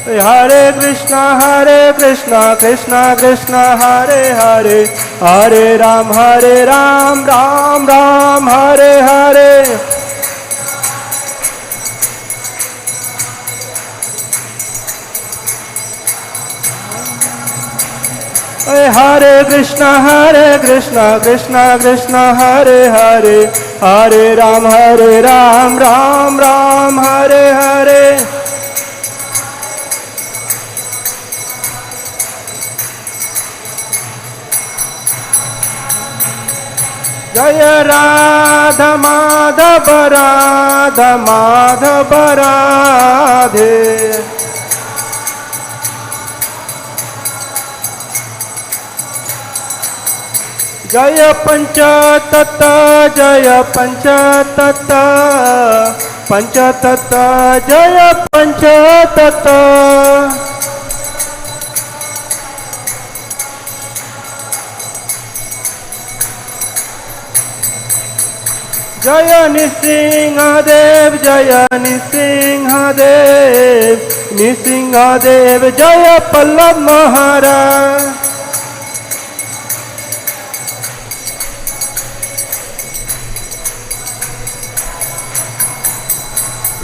Hare Krishna, Krishna Krishna, Hare Hare, Hare Ram, Ram Ram, Hare Hare. Hare Krishna, Krishna Krishna, Hare Hare, Hare Ram, Ram Ram, Hare Hare. Jaya Radha Madhava Radha Madhava Radhe. Jaya Panchatattva, Jaya Panchatattva, Panchatattva, Jaya Panchatattva. Jaya Nrsimhadev, Jaya Nrsimhadev, Nrsimhadev, Jaya Pallab Maharaj.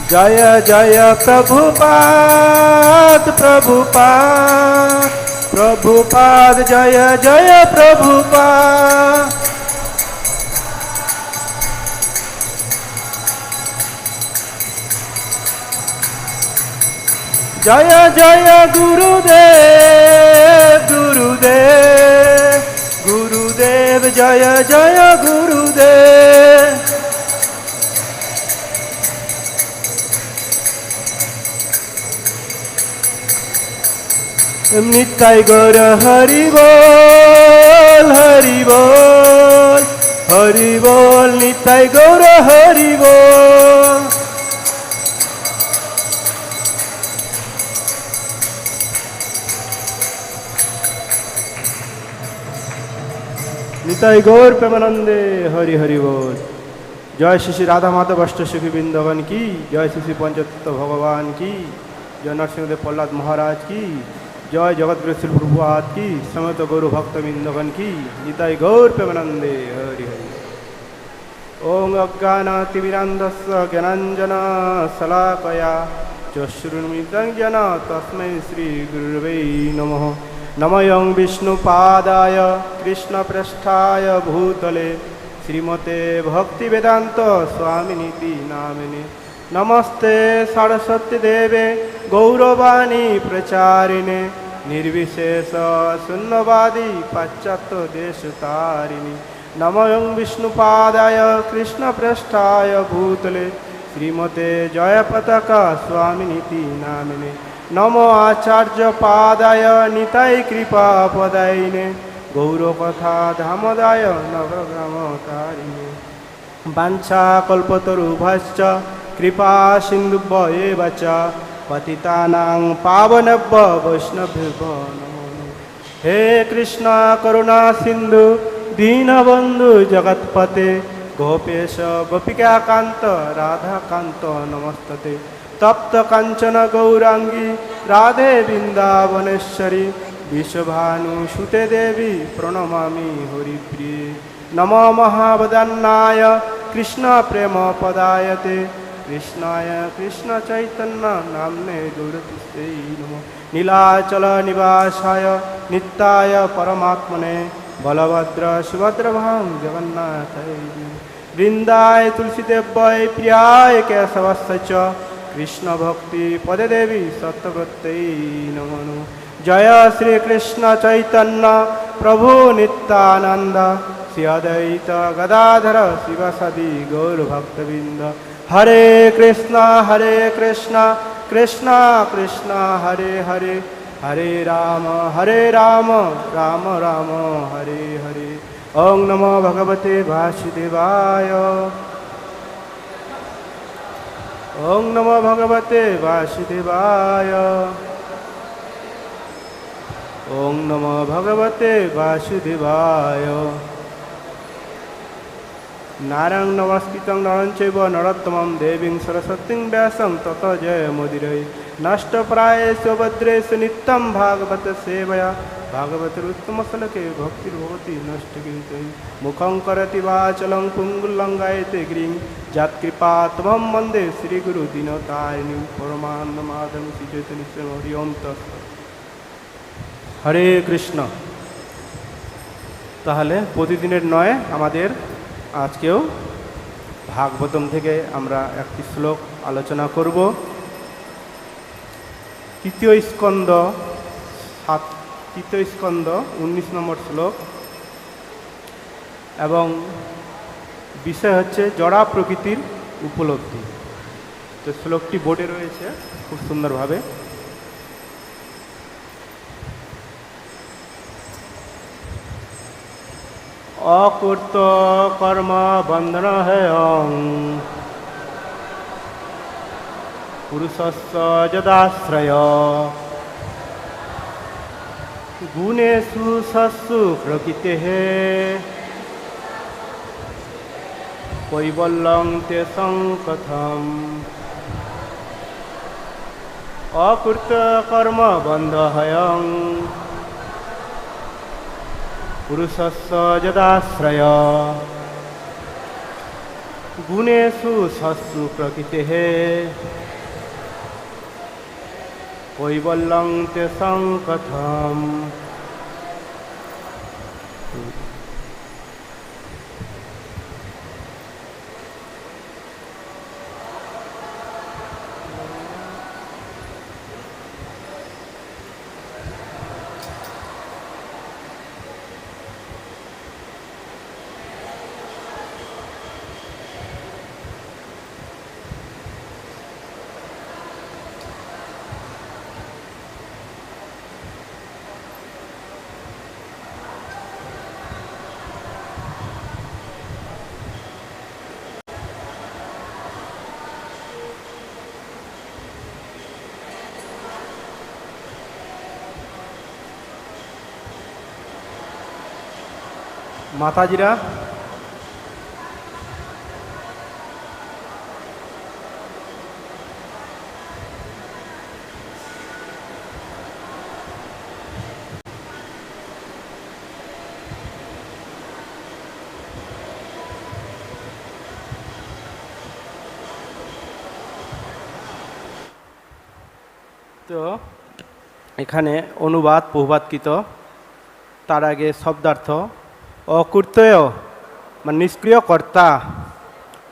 Jaya Jaya Prabhupada, Prabhupada, Prabhupada, Jaya Jaya Prabhupada. Jaya Jaya Gurudev, Gurudev, Gurudev, Jaya Jaya Gurudev. Nittai Gaura Hari Bol, Hari Bol, Hari Bol, Nittai Gaura Hari Bol. Nitai गौर प्रेमानंदे हरि हरि बोल। जय श्री राधा माधव अष्ट सखी वृंदावन की, जय श्री पंचतत्व भगवान की, जय नरसिंहदेव प्रहलाद महाराज की, जय जगतगुरु श्री प्रभुपाद की, समस्त गौर भक्त वृंदावन की। निताई गौर प्रेमानंदे हरि हरि। ओम अज्ञानातिमिरान्धस्य ज्ञानाञ्जन शलाकया चक्षुरुन्मिलितं येन तस्मै श्री गुरुवे नमः। नमयं विष्णुपादाय कृष्णप्रेष्ठाय भूतले श्रीमते भक्तिवेदान्त स्वामिनीति नामिने। नमस्ते सरस्वती देवे गौरवाणी प्रचारिणे निर्विशेष शून्यवादी पाश्चात्य देशतारिणी। नमयं विष्णुपादाय कृष्णप्रेष्ठाय भूतले श्रीमते जयपताका स्वामिनीति नामिने। नमो आचार्य पादाय निताय कृपा पदायिने गौरकथा धामदाय नवग्रामतारिणे। वाञ्छा कल्पतरुभ्यश्च कृपा सिन्धुभ्येव च पतितानां पावनेभ्यो वैष्णवेभ्यो नमो नमः। हे कृष्ण करुणा सिन्धु दीनबन्धु जगत्पते गोपेश गोपिकाकान्त राधाकान्त नमस्तते। तप्त कांचन गौरांगी राधे वृंदावनेश्वरी विश्वभानुसुते देवी प्रणमामि हरिप्रिये। नमो महावदन्नाय कृष्ण प्रेम पदायते कृष्णाय कृष्ण चैतन्य नाम्ने गौरतिष्ठे नमः। नीलाचल निवासाय नित्याय परमात्मने बलभद्र सुभद्रभां जगन्नाथाय वृंदाय तुलसीदेव्यै प्रियाय केशवस्य च कृष्ण भक्ति पदे देवी सत्यव्रतै नमो नमः। जय श्री कृष्ण चैतन्य प्रभु नित्यानंद श्री अद्वैत गदाधर शिवसदि गौर भक्तवृंद। हरे कृष्णा कृष्णा कृष्णा हरे हरे, हरे राम राम राम हरे हरे। ओं नमो भगवते वासुदेवाय। ओं नमो भगवते वासुदेवाय। ओं नमो भगवते वासुदेवाय। নারায়ং নমস্কৃতং নরং চৈব নরোত্তমং দেবীং সরস্বতীং ব্যাসং ততো জয়মুদিরয়ে নষ্টপ্রায়েষু ভদ্রেষু নিত্যং ভাগবত সেবয়া ভাগবতোত্তমশ্লোকে ভক্তির্ভবতি নষ্টকীর্তন মুখং করতি বাচলং পুঙ্গুলঙ্গায়তে গিরিং যৎকৃপাতমহং বন্দে শ্রীগুরু দীনতারিণীং পরমানন্দমাধবং শ্রীচৈতন্যং হরি ওম তৎসৎ। হরে কৃষ্ণ। তাহলে প্রতিদিনের নয়, আমাদের আজকেও ভাগবতম থেকে আমরা একটি শ্লোক আলোচনা করব। তৃতীয় স্কন্দ 19 নম্বর শ্লোক, এবং বিষয় হচ্ছে জড়া প্রকৃতির উপলব্ধি। তো শ্লোকটি বোর্ডে রয়েছে খুব সুন্দরভাবে। অকর্ত কর্ম বন্ধনহ্যং পুরুষস্য যদ-āśrayaḥ গুণেষু satsu প্রকৃতেঃ কৈvalyaṁ তেষং katham অকর্ত কর্ম বন্ধনহ্যং পুরুষস্য যদ-āśrayaḥ গুণেষু satsu প্রকৃতেঃ কৈvalyaṁ তেষং katham। মাতাজিরা, তো এখানে অনুবাদ বহুবাদকৃত। তার আগে শব্দার্থ অকর্তয় মানে নিষ্ক্রিয় কর্তা,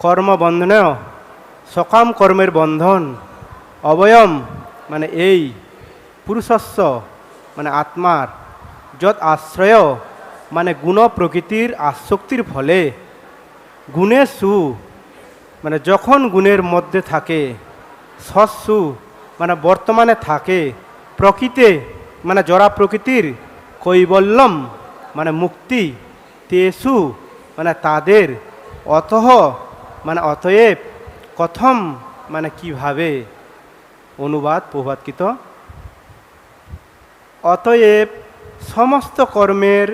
কর্মবন্ধনেয় সকাম কর্মের বন্ধন, অবয়ম মানে এই, পুরুষস্য মানে আত্মার, যদ-āśrayaḥ মানে গুণ প্রকৃতির আসক্তির ফলে, গুণেষু মানে যখন গুণের মধ্যে থাকে, সৎসু মানে বর্তমানে থাকে, প্রকৃতে মানে জড়া প্রকৃতির, কৈবল্যম মানে মুক্তি, তেষু মানে তাদের, অতঃ মানে অতএব, কথম মানে কিভাবে। অনুবাদ বহুবাদকৃত। অতএব সমস্ত কর্মের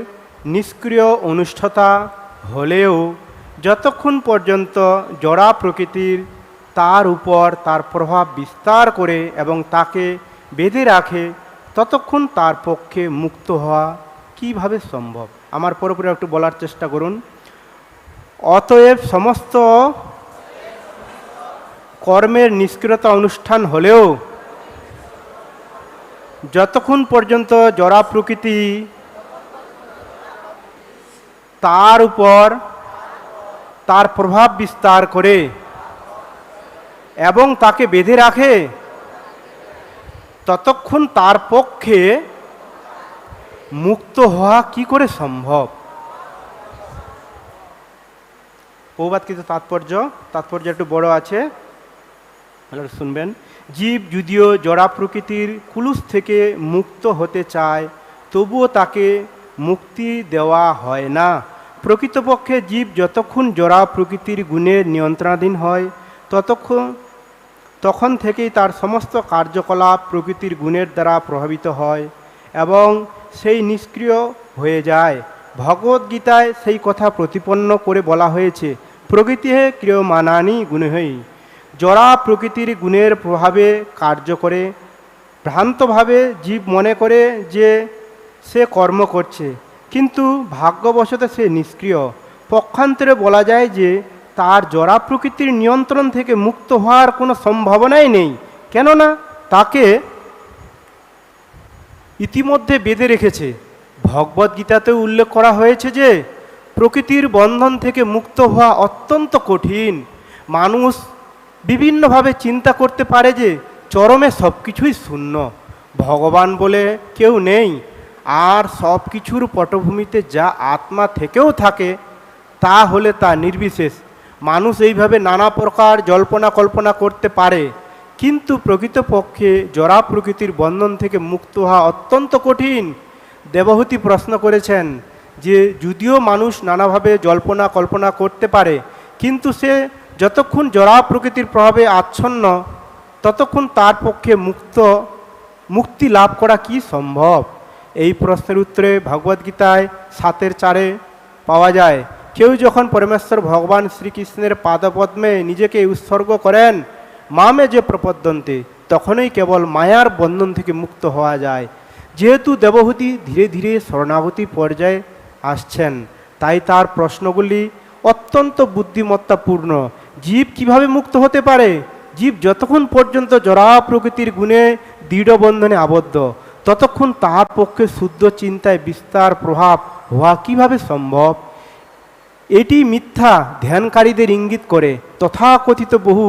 নিষ্ক্রিয় অনুষ্ঠতা হলেও যতক্ষণ পর্যন্ত জড়া প্রকৃতির তার উপর তার প্রভাব বিস্তার করে এবং তাকে বেঁধে রাখে, ততক্ষণ তার পক্ষে মুক্ত হওয়া কিভাবে সম্ভব। আমার পুরোপুরি একটু বলার চেষ্টা করুন। অতএব সমস্ত কর্মের নিষ্ক্রিয়তা অনুষ্ঠান হলেও যতক্ষণ পর্যন্ত জড়া প্রকৃতি তার উপর তার প্রভাব বিস্তার করে এবং তাকে বেঁধে রাখে, ততক্ষণ তার পক্ষে মুক্ত হওয়া কি করে সম্ভব। বহুবাদকৃত তাৎপর্য একটু বড় আছে, শুনবেন। জীব যদিও জড়া প্রকৃতির কুলুষ থেকে মুক্ত হতে চায়, তবুও তাকে মুক্তি দেওয়া হয় না। প্রকৃতপক্ষে জীব যতক্ষণ জড়া প্রকৃতির গুণের নিয়ন্ত্রণাধীন হয়, তখন থেকেই তার সমস্ত কার্যকলাপ প্রকৃতির গুণের দ্বারা প্রভাবিত হয় এবং সেই নিষ্ক্রিয় হয়ে যায়। ভগবদ্গীতায় সেই কথা প্রতিপন্ন করে বলা হয়েছে, প্রকৃতিঃ ক্রিয়মাণানি গুণৈঃ। জড়া প্রকৃতির গুণের প্রভাবে কার্য করে ভ্রান্তভাবে জীব মনে করে যে সে কর্ম করছে, কিন্তু ভাগ্যবশত সে নিষ্ক্রিয়। পক্ষান্তরে বলা যায় যে তার জড়া প্রকৃতির নিয়ন্ত্রণ থেকে মুক্ত হওয়ার কোনো সম্ভাবনাই নেই, কেননা তাকে ইতিমধ্যে বেঁধে রেখেছে। ভগবদ্গীতাতেও উল্লেখ করা হয়েছে যে প্রকৃতির বন্ধন থেকে মুক্ত হওয়া অত্যন্ত কঠিন। মানুষ বিভিন্নভাবে চিন্তা করতে পারে যে চরমে সব কিছুই শূন্য, ভগবান বলে কেউ নেই, আর সব কিছুর পটভূমিতে যা আত্মা থেকেও থাকে তা হলে তা নির্বিশেষ। মানুষ এইভাবে নানা প্রকার জল্পনা কল্পনা করতে পারে, কিন্তু প্রকৃতপক্ষে জড়া প্রকৃতির বন্ধন থেকে মুক্ত হওয়া অত্যন্ত কঠিন। দেবহূতি প্রশ্ন করেছেন যে যদিও মানুষ নানাভাবে জল্পনা কল্পনা করতে পারে, কিন্তু সে যতক্ষণ জড়া প্রকৃতির প্রভাবে আচ্ছন্ন ততক্ষণ তার পক্ষে মুক্তি লাভ করা কি সম্ভব? এই প্রশ্নের উত্তরে ভগবদ্গীতায় 7:4 পাওয়া যায়, কেউ যখন পরমেশ্বর ভগবান শ্রীকৃষ্ণের পাদপদ্মে নিজেকে উৎসর্গ করেন মামে যে প্রপদ্যন্তে, তখনই কেবল মায়ার বন্ধন থেকে মুক্ত হওয়া যায়। যেহেতু দেবহূতি ধীরে ধীরে শরণাগতি পর্যায়ে আসছেন, তাই তার প্রশ্নগুলি অত্যন্ত বুদ্ধিমত্তাপূর্ণ। জীব কিভাবে মুক্ত হতে পারে? জীব যতক্ষণ পর্যন্ত জড়া প্রকৃতির গুণে দৃঢ় বন্ধনে আবদ্ধ, ততক্ষণ তার পক্ষে শুদ্ধ চিন্তায় বিস্তার প্রভাব হওয়া কিভাবে সম্ভব? এটি মিথ্যা ধ্যানকারীদের ইঙ্গিত করে। তথাকথিত বহু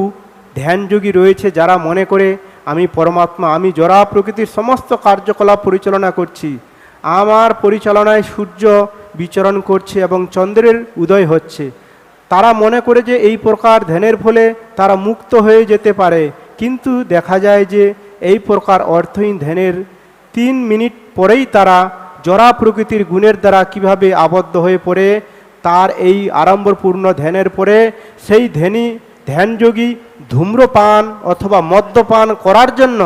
ধ্যানযোগী রয়েছে যারা মনে করে আমি পরমাত্মা, আমি জড়া প্রকৃতির সমস্ত কার্যকলাপ পরিচালনা করছি, আমার পরিচালনায় সূর্য বিচরণ করছে এবং চন্দ্রের উদয় হচ্ছে। তারা মনে করে যে এই প্রকার ধ্যানের ফলে তারা মুক্ত হয়ে যেতে পারে, কিন্তু দেখা যায় যে এই প্রকার অর্থহীন ধ্যানের 3 মিনিট পরেই তারা জড়া প্রকৃতির গুণের দ্বারা কিভাবে আবদ্ধ হয়ে পড়ে, তার এই আড়ম্বরপূর্ণ ধ্যানের পরে সেই ধ্যানযোগী ধূম্রপান অথবা মদ্যপান করার জন্য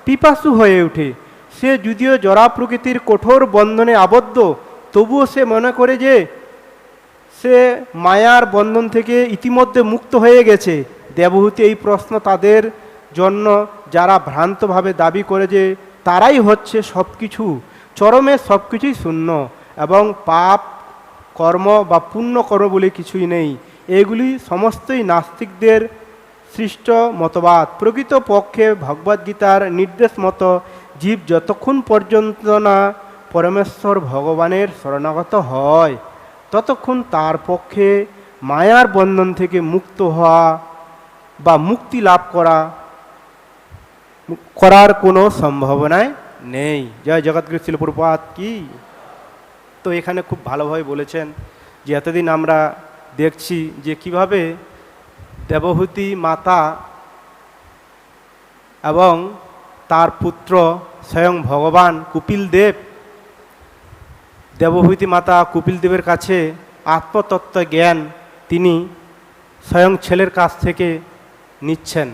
পিপাসু হয়ে ওঠে। সে যদিও জড়া প্রকৃতির কঠোর বন্ধনে আবদ্ধ, তবুও সে মনে করে যে সে মায়ার বন্ধন থেকে ইতিমধ্যে মুক্ত হয়ে গেছে। দেবহূতি এই প্রশ্ন তাদের জন্য যারা ভ্রান্তভাবে দাবি করে যে তারাই হচ্ছে সব কিছু, চরমে সব কিছুই শূন্য এবং পাপ কর্ম বা পুণ্য কর্ম বলে কিছুই নেই। এগুলি সমস্তই নাস্তিকদের সৃষ্ট মতবাদ। প্রকৃতপক্ষে ভগবদ্গীতার নির্দেশ মতো জীব যতক্ষণ পর্যন্ত না পরমেশ্বর ভগবানের শরণাগত হয়, ততক্ষণ তার পক্ষে মায়ার বন্ধন থেকে মুক্ত হওয়া বা মুক্তি লাভ করার কোনো সম্ভাবনাই নেই। জয় জগৎগুরু শিল প্রভুপাদ কি। তো এখানে খুব ভালোভাবে বলেছেন যে এতদিন আমরা দেখছি যে কিভাবে দেবহূতি মাতা এবং তার পুত্র স্বয়ং ভগবান কপিলদেব দেবহূতি মাতা কপিলদেবের কাছে আত্মতত্ত্ব জ্ঞান তিনি স্বয়ং ছেলের কাছ থেকে নিচ্ছেন।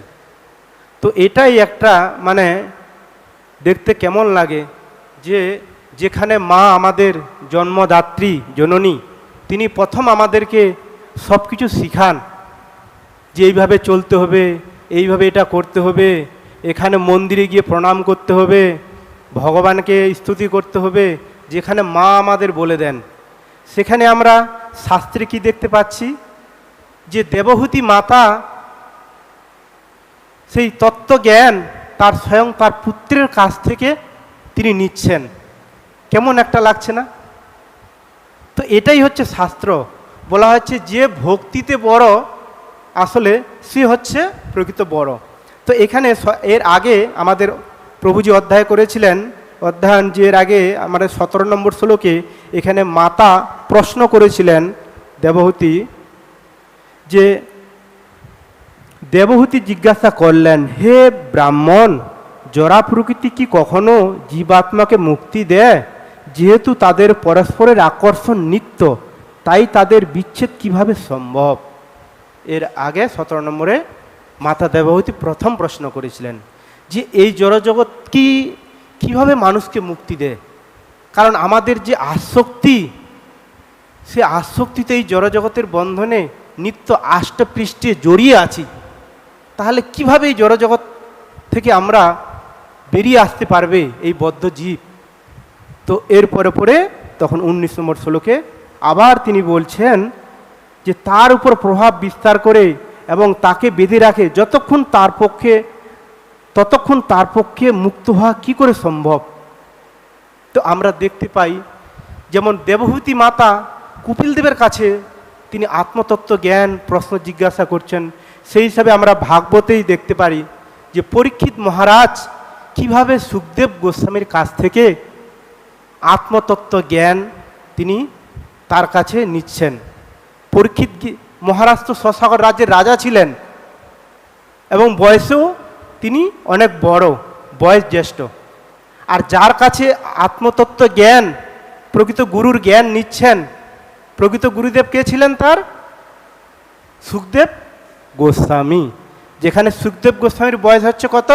তো এটাই একটা মানে দেখতে কেমন লাগে যে যেখানে মা আমাদের জন্মদাত্রী জননী, তিনি প্রথম আমাদেরকে সব কিছু শিখান যে এইভাবে চলতে হবে, এইভাবে এটা করতে হবে, এখানে মন্দিরে গিয়ে প্রণাম করতে হবে, ভগবানকে স্তুতি করতে হবে, যেখানে মা আমাদের বলে দেন। সেখানে আমরা শাস্ত্রে কি দেখতে পাচ্ছি যে দেবহূতি মাতা সেই তত্ত্বজ্ঞান তার স্বয়ং তার পুত্রের কাছ থেকে তিনি নিচ্ছেন। কেমন একটা লাগছে না? তো এটাই হচ্ছে শাস্ত্র। বলা হচ্ছে যে ভক্তিতে বড় আসলে সে হচ্ছে প্রকৃত বড়। তো এখানে এর আগে আমাদের প্রভুজি অধ্যায় করেছিলেন, অধ্যায়ন যে এর আগে আমাদের 17 নম্বর শ্লোকে এখানে মাতা প্রশ্ন করেছিলেন দেবহূতি, যে দেবহূতি জিজ্ঞাসা করলেন, হে ব্রাহ্মণ, জড়া প্রকৃতি কি কখনো জীবাত্মাকে মুক্তি দেয়? যেহেতু তাদের পরস্পরের আকর্ষণ নিত্য, তাই তাদের বিচ্ছেদ কিভাবে সম্ভব? এর আগে 17 নম্বরে মাতা দেবহূতি প্রথম প্রশ্ন করেছিলেন যে এই জড়জগৎ কিভাবে মানুষকে মুক্তি দেয়। কারণ আমাদের যে আসক্তি, সে আসক্তিতে এই জড়জগতের বন্ধনে নিত্য আষ্টপৃষ্ঠে জড়িয়ে আছি, তাহলে কিভাবে এই জড়জগৎ থেকে আমরা বেরিয়ে আসতে পারবে এই বদ্ধ জীব? তো এর পরে তখন 19 নম্বর শ্লোকে আবার তিনি বলছেন যে তার উপর প্রভাব বিস্তার করে এবং তাকে বেঁধে রাখে ততক্ষণ তার পক্ষে মুক্ত হওয়া কি করে সম্ভব? তো আমরা দেখতে পাই যেমন দেবহূতি মাতা কপিলদেবের কাছে তিনি আত্মতত্ত্ব জ্ঞান প্রশ্ন জিজ্ঞাসা করছেন, সেই হিসাবে আমরা ভাগবতেই দেখতে পারি যে পরীক্ষিত মহারাজ কিভাবে সুখদেব গোস্বামীর কাছ থেকে আত্মতত্ত্ব জ্ঞান তিনি তার কাছে নিচ্ছেন। পরীক্ষিত মহারাজ তো স্বসাগর রাজ্যের রাজা ছিলেন এবং বয়সেও তিনি অনেক বড়, বয়স জ্যেষ্ঠ। আর যার কাছে আত্মতত্ত্ব জ্ঞান প্রকৃত গুরুর জ্ঞান নিচ্ছেন, প্রকৃত গুরুদেব কে ছিলেন? তার সুখদেব গোস্বামী। যেখানে সুখদেব গোস্বামীর বয়স হচ্ছে কত?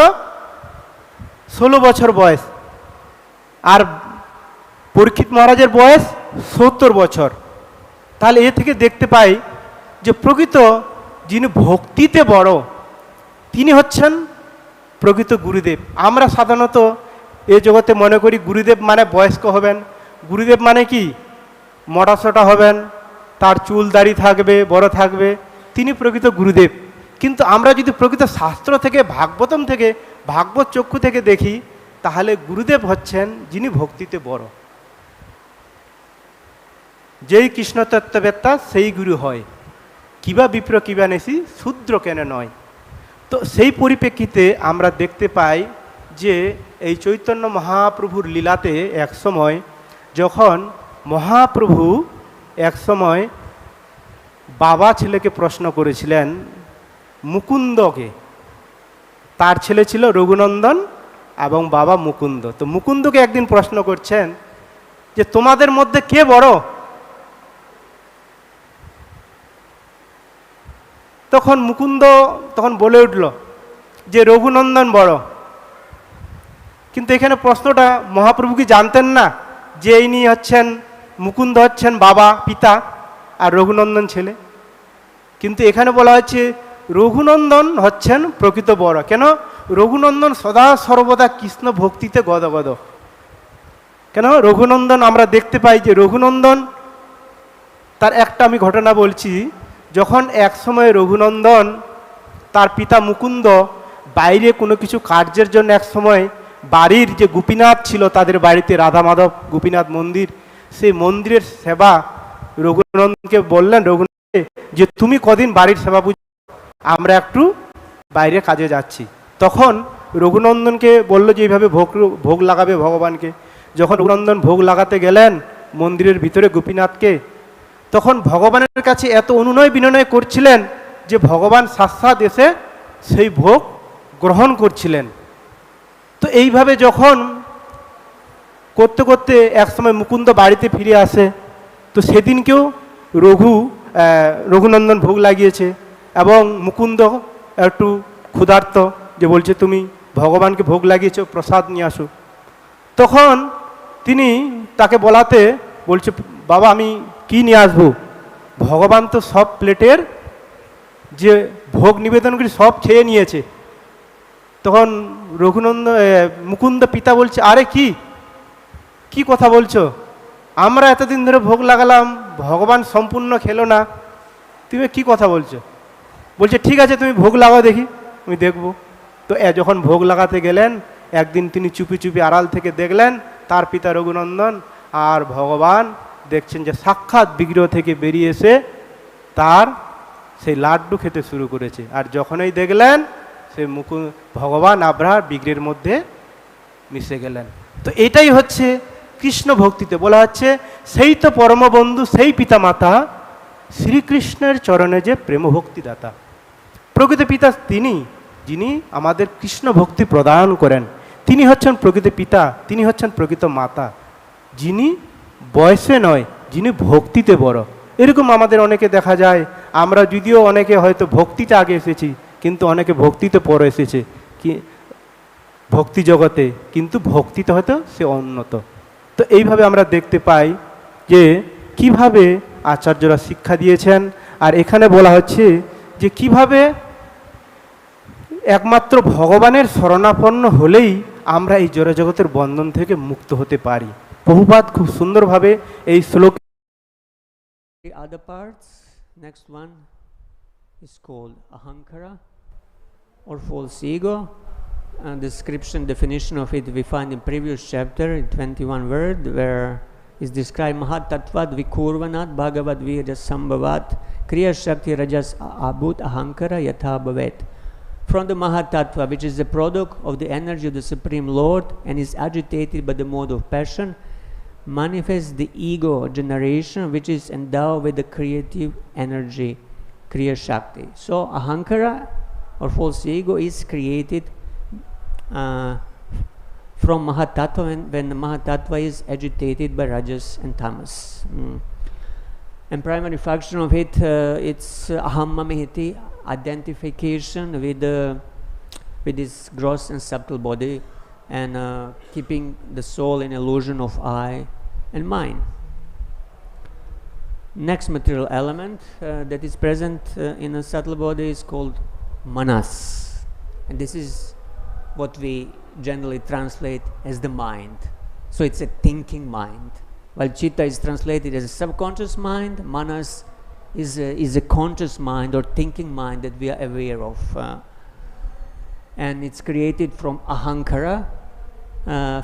16 বছর বয়স, আর পরীক্ষিত মহারাজের বয়স 70 বছর। তাহলে এ থেকে দেখতে পাই যে প্রকৃত যিনি ভক্তিতে বড় তিনি হচ্ছেন প্রকৃত গুরুদেব। আমরা সাধারণত এ জগতে মনে করি গুরুদেব মানে বয়স্ক হবেন, গুরুদেব মানে কি মোটাসোটা হবেন, তার চুল দাড়ি থাকবে, বড় থাকবে, তিনি প্রকৃত গুরুদেব। কিন্তু আমরা যদি প্রকৃত শাস্ত্র থেকে, ভাগবতম থেকে, ভাগবত চক্ষু থেকে দেখি, তাহলে গুরুদেব হচ্ছেন যিনি ভক্তিতে বড়। যেই কৃষ্ণ তত্ত্ববেত্তা সেই গুরু হয়, কিবা বিপ্র কিবা নেশি শূদ্র কেন নয়। তো সেই পরিপ্রেক্ষিতে আমরা দেখতে পাই যে এই চৈতন্য মহাপ্রভুর লীলাতে এক সময় যখন মহাপ্রভু এক সময় বাবা ছেলেকে প্রশ্ন করেছিলেন, মুকুন্দকে, তার ছেলে ছিল রঘুনন্দন এবং বাবা মুকুন্দ। তো মুকুন্দকে একদিন প্রশ্ন করছেন যে তোমাদের মধ্যে কে বড়? তখন মুকুন্দ বলে উঠল যে রঘুনন্দন বড়। কিন্তু এখানে প্রশ্নটা মহাপ্রভু কি জানতেন না যে ইনি হচ্ছেন, মুকুন্দ হচ্ছেন বাবা পিতা আর রঘুনন্দন ছেলে? কিন্তু এখানে বলা হচ্ছে রঘুনন্দন হচ্ছেন প্রকৃত বড়। কেন? রঘুনন্দন সদা সর্বদা কৃষ্ণ ভক্তিতে গদগদ। কেন? রঘুনন্দন আমরা দেখতে পাই যে রঘুনন্দন, তার একটা আমি ঘটনা বলছি। যখন এক সময় রঘুনন্দন তার পিতা মুকুন্দ বাইরে কোনো কিছু কার্যের জন্য এক সময় বাড়ির যে গোপীনাথ ছিল তাদের বাড়িতে, রাধা মাধব গোপীনাথ মন্দির, সেই মন্দিরের সেবা রঘুনন্দনকে বললেন, রঘুনন্দন যে তুমি কদিন বাড়ির সেবা বুঝ, আমরা একটু বাইরে কাজে যাচ্ছি। তখন রঘুনন্দনকে বলল যে এইভাবে ভোগ লাগাবে ভগবানকে। যখন রঘুনন্দন ভোগ লাগাতে গেলেন মন্দিরের ভিতরে গোপীনাথকে, তখন ভগবানের কাছে এত অনুনয় বিনয় করছিলেন যে ভগবান সাক্ষাৎ এসে সেই ভোগ গ্রহণ করছিলেন। তো এইভাবে যখন করতে করতে একসময় মুকুন্দ বাড়িতে ফিরে আসে, তো সেদিনকেও রঘুনন্দন ভোগ লাগিয়েছে এবং মুকুন্দ একটু ক্ষুধার্ত, যে বলছে তুমি ভগবানকে ভোগ লাগিয়েছো, প্রসাদ নিয়ে আসো। তখন তিনি তাকে বলাতে বলছে, বাবা আমি কি নিয়ে আসবো? ভগবান তো সব প্লেটের যে ভোগ নিবেদনগুলি সব খেয়ে নিয়েছে। তখন মুকুন্দ পিতা বলছে, আরে কি কথা বলছো? আমরা এতদিন ধরে ভোগ লাগালাম, ভগবান সম্পূর্ণ খেলো না, তুমি কি কথা বলছো? বলছে ঠিক আছে তুমি ভোগ লাগাও দেখি, আমি দেখব। তো যখন ভোগ লাগাতে গেলেন, একদিন তিনি চুপি চুপি আড়াল থেকে দেখলেন তার পিতা রঘুনন্দন আর ভগবান দেখছেন যে সাক্ষাৎ বিগ্রহ থেকে বেরিয়ে এসে তার সেই লাড্ডু খেতে শুরু করেছে। আর যখনই দেখলেন সে ভগবান আব্রাহার বিগ্রহের মধ্যে মিশে গেলেন। তো এটাই হচ্ছে কৃষ্ণ ভক্তিতে বলা হচ্ছে সেই তো পরম বন্ধু, সেই পিতামাতা শ্রীকৃষ্ণের চরণে যে প্রেম ভক্তিদাতা। প্রকৃত পিতা তিনি, যিনি আমাদের কৃষ্ণ ভক্তি প্রদান করেন। তিনি হচ্ছেন প্রকৃত পিতা, তিনি হচ্ছেন প্রকৃত মাতা, যিনি বয়সে নয়, যিনি ভক্তিতে বড়। এরকম আমাদের অনেকে দেখা যায়, আমরা যদিও অনেকে হয়তো ভক্তিতে আগে এসেছি, কিন্তু অনেকে ভক্তিতে পরে এসেছে কি ভক্তি জগতে, কিন্তু ভক্তিতে হয়তো সে উন্নত। তো এইভাবে আমরা দেখতে পাই যে কিভাবে আচার্যরা শিক্ষা দিয়েছেন আর এখানে বলা হচ্ছে যে কিভাবে একমাত্র ভগবানের শরণাপন্ন হলেই আমরা এই জড়জগতের বন্ধন থেকে মুক্ত হতে পারি। প্রভুপাদ খুব সুন্দরভাবে এই শ্লোক। The other parts, next one is called ahankara or false ego. Description, definition of it we find in previous chapter in 21 word, where is described mahatattvat vikurvanat bhagavad virajas sambhavat kriya shakti rajas abhut ahankara yatha bhavet. From the mahatattva, which is the product of the energy of the Supreme Lord and is agitated by the mode of passion, manifests the ego generation, which is endowed with the creative energy, kriya shakti. So ahankara or false ego is created from mahatattva when the mahatattva is agitated by rajas and tamas. And primary function of it, it's ahammamihiti, identification with this gross and subtle body, and keeping the soul in illusion of I and mine. Next material element that is present in a subtle body is called manas, and this is what we generally translate as the mind. So it's a thinking mind. While chitta is translated as a subconscious mind, manas is a conscious mind or thinking mind that we are aware of, and it's created from ahankara,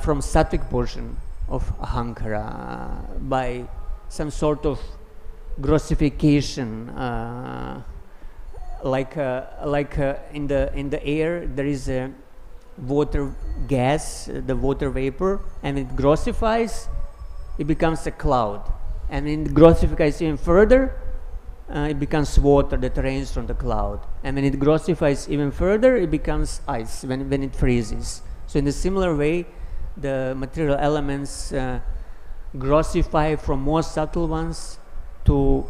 from sattvic portion of ahankara, by some sort of grossification, like in the air there is a water gas, the water vapor, and it grossifies, it becomes a cloud, and when it grossifies even further, it becomes water that rains from the cloud, and when it grossifies even further, it becomes ice when it freezes. So in a similar way, the material elements grossify from more subtle ones to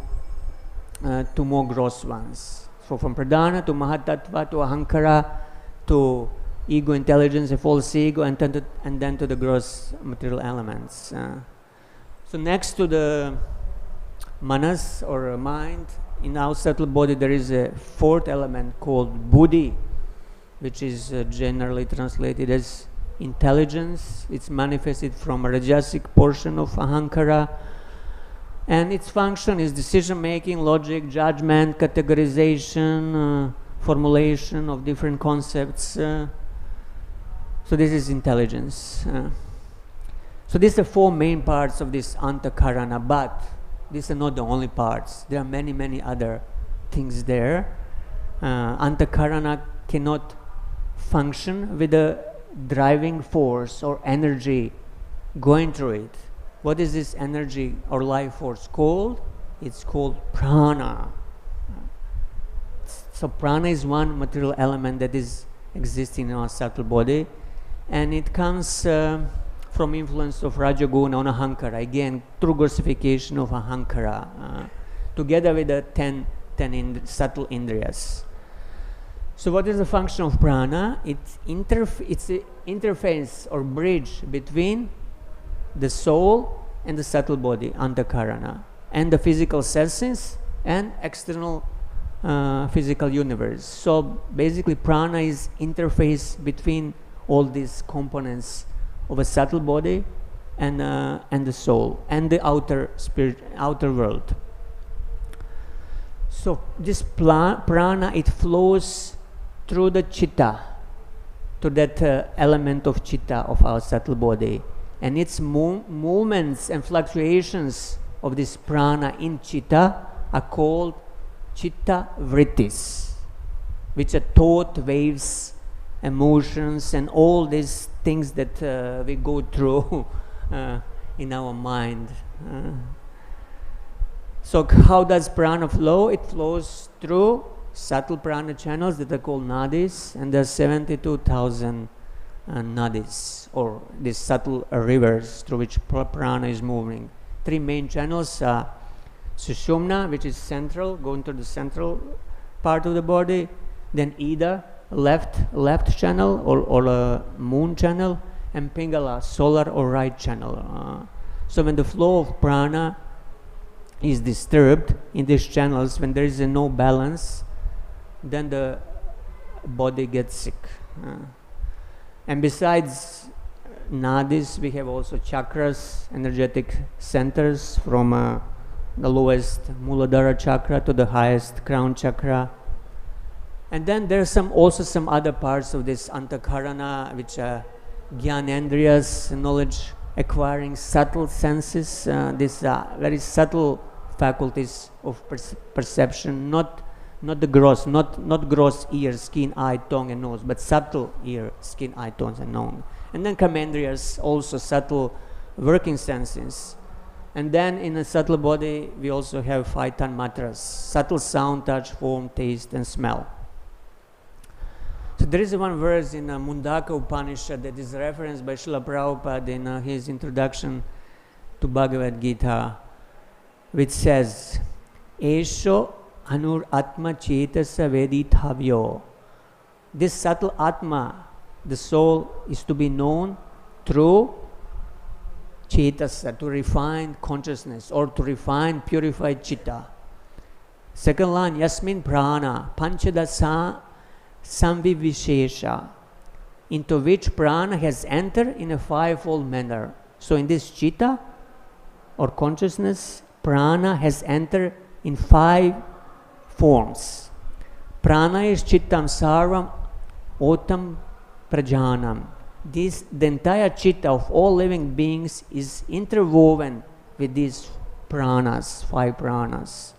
more gross ones. So from pradhana to mahatattva to ahankara to ego, intelligence, a false ego, and then to the gross material elements. So next to the manas or mind, in our subtle body there is a fourth element called buddhi, which is generally translated as intelligence. It's manifested from a rajasic portion of ahankara, and its function is decision making, logic, judgment, categorization, formulation of different concepts. So this is intelligence. So these are four main parts of this antakarana, but these are not the only parts. There are many other things there. Antakarana cannot function with a driving force or energy going through it. What is this energy or life force called? It's called prana. So prana is one material element that is existing in our subtle body, and it comes from influence of rajaguna on ahankara, again through grossification of ahankara, together with the 10 subtle indriyas. So what is the function of prana? It's an interface or bridge between the soul and the subtle body, antakarana, and the physical senses and external physical universe. So basically prana is interface between all these components of a subtle body and the soul and the outer world. So this prana, it flows through the chitta, to that element of chitta of our subtle body, and its movements and fluctuations of this prana in chitta are called chitta vrittis, which are thought waves, emotions, and all these things that we go through in our mind. So how does prana flow? It flows through subtle prana channels that are called nadis, and there are 72,000 nadis, or these subtle rivers through which prana is moving. Three main channels are sushumna, which is central, going to the central part of the body, then ida, left channel or a moon channel, and pingala, solar or right channel. So when the flow of prana is disturbed in these channels, when there is no balance, then the body gets sick. And besides nadis, we have also chakras, energetic centers, from the lowest Muladhara chakra to the highest crown chakra. And then there are also some other parts of this antakarana, which are jnanendriyas, knowledge acquiring subtle senses, these very subtle faculties of perception, not the gross, not gross ear, skin, eye, tongue, and nose, but subtle ear, skin, eye, tongue, and nose. And then kamendriyas, also subtle working senses. And then in a subtle body, we also have 5 tanmatras, subtle sound, touch, form, taste, and smell. So there is one verse in Mundaka Upanishad that is referenced by Srila Prabhupada in his introduction to Bhagavad-gītā, which says, Esho anur atma chetasa vedithavyo. This subtle atma, the soul, is to be known through chetasa, to refine consciousness, or to refine purified chitta. Second line, yasmin prana panchadasa samvivishesha, into which prana has entered in a 5-fold manner. So in this chitta or consciousness, prana has entered in 5 forms. Prana is chittam sarvam otam prajanam. The entire chitta of all living beings is interwoven with these pranas, 5 pranas.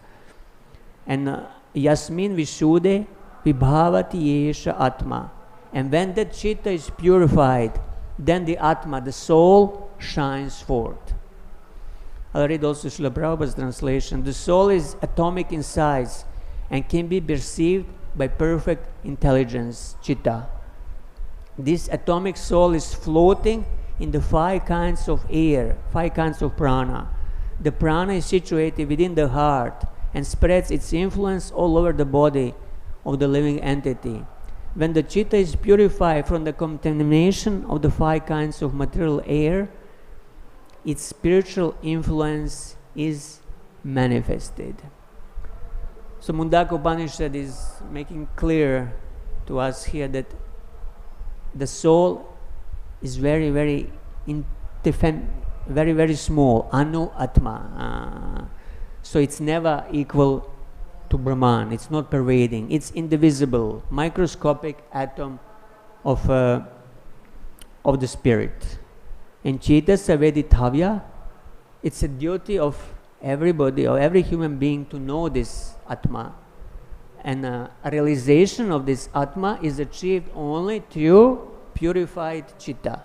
And yasmin vishuddhe vibhavati yesha atma. And when that chitta is purified, then the atma, the soul, shines forth. I'll read also Srila Prabhupada's translation. The soul is atomic in size and can be perceived by perfect intelligence, chitta. This atomic soul is floating in the 5 kinds of air, 5 kinds of prana. The prana is situated within the heart and spreads its influence all over the body of the living entity. When the chitta is purified from the contamination of the 5 kinds of material air, its spiritual influence is manifested. So Mundaka Upanishad is making clear to us here that the soul is very, very small, anu atma. So it's never equal to Brahman. It's not pervading. It's indivisible, microscopic atom of the spirit. In Chetasa Veditavya, it's a duty of everybody, or every human being, to know this Atma. And a realization of this Atma is achieved only through purified Chitta,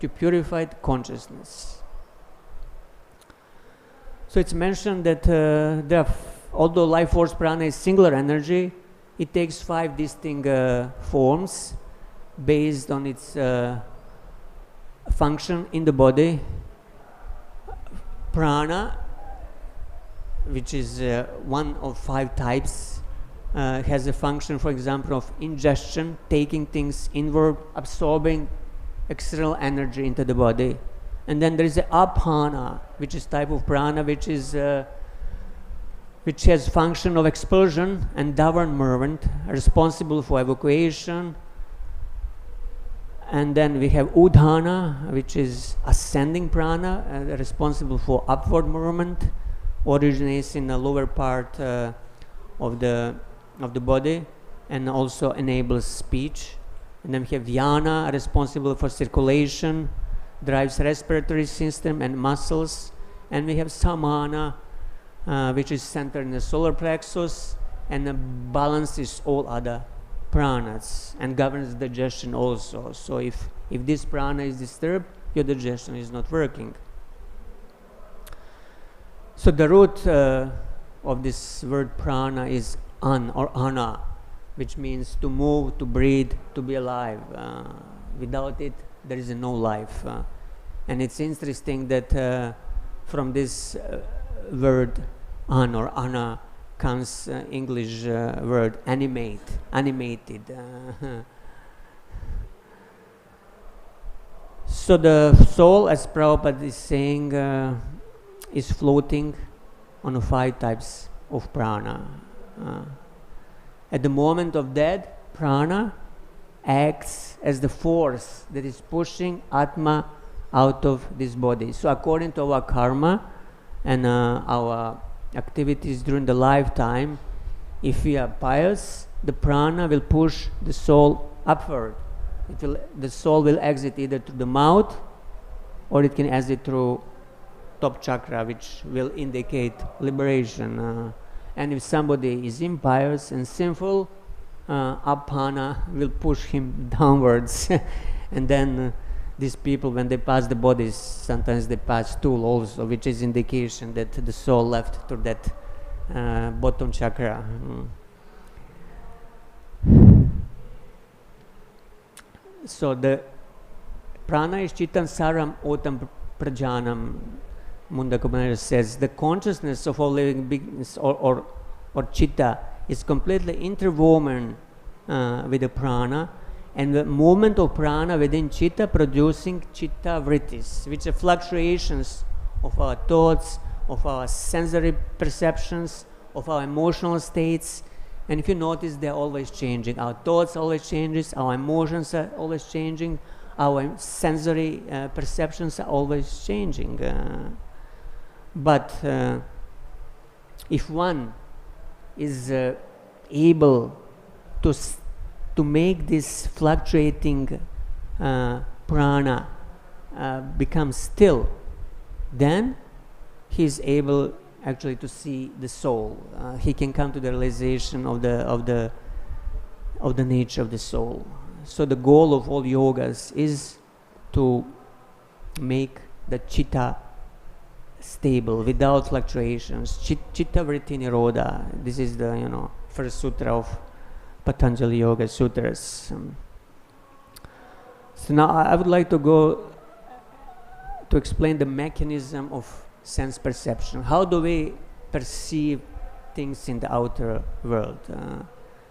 to purified consciousness. So it's mentioned that although life force prana is singular energy, it takes 5 distinct forms based on its function in the body. Prana, which is one of 5 types, has a function, for example, of ingestion, taking things inward, absorbing external energy into the body. And then there is the apana, which is type of prana, which has function of expulsion and downward movement, responsible for evacuation. And then we have udhana, which is ascending prana, responsible for upward movement, originates in the lower part of the body, and also enables speech. And then we have dhyana, responsible for circulation, drives respiratory system and muscles. And we have samana, which is centered in the solar plexus and balances all other pranas and governs digestion also. So if this prana is disturbed, your digestion is not working. So the root of this word prana is an or ana, which means to move, to breathe, to be alive. Without it, there is no life. And it's interesting that from this word an or ana comes English word animated. So the soul, as Prabhupada is saying, is floating on the 5 types of prana. At the moment of death, prana acts as the force that is pushing Atma out of this body. So according to our karma and our activities during the lifetime, if we are pious, the prana will push the soul upward. The soul will exit either through the mouth, or it can exit through top chakra, which will indicate liberation. And if somebody is impious and sinful, apana will push him downwards. And then these people, when they pass the bodies, sometimes they pass stool also, which is indication that the soul left through that bottom chakra. So the prana is chitam saram otam prajanam. Mundaka says the consciousness of all living beings, or chitta, is completely interwoven with the prana, and the movement of prana within chitta producing chitta vrittis, which are fluctuations of our thoughts, of our sensory perceptions, of our emotional states. And if you notice, they're always changing. Our thoughts always changes, our emotions are always changing, our sensory perceptions are always changing. But if one is able to make this fluctuating prana become still, then he is able actually to see the soul. He can come to the realization of the nature of the soul. So the goal of all yogas is to make the chitta stable, without fluctuations. Chitta vritti nirodha. This is the first sutra of Patanjali Yoga Sutras. So now I would like to go to explain the mechanism of sense perception. How do we perceive things in the outer world?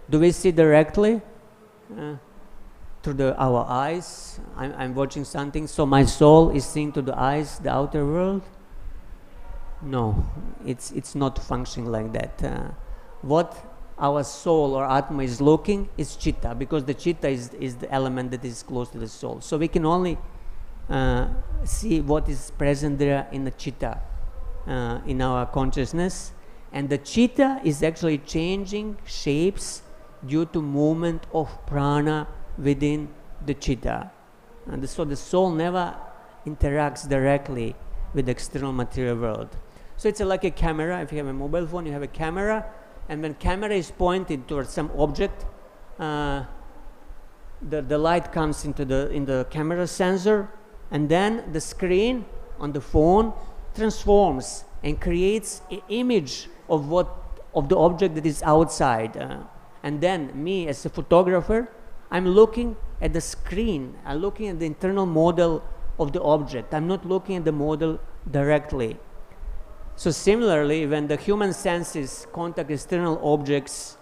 Do we see directly through our eyes? I'm watching something, so my soul is seeing to the eyes the outer world? No, it's not functioning like that. What our soul or Atma is looking is chitta, because the chitta is the element that is close to the soul. So we can only see what is present there in the chitta, in our consciousness. And the chitta is actually changing shapes due to movement of prana within the chitta. And so the soul never interacts directly with the external material world. So it's like a camera. If you have a mobile phone, you have a camera, and when camera is pointed towards some object, the light comes in the camera sensor, and then the screen on the phone transforms and creates an image of the object that is outside. And then me as a photographer, I'm looking at the screen. I'm looking at the internal model of the object. I'm not looking at the model directly. So similarly, when the human senses contact external objects,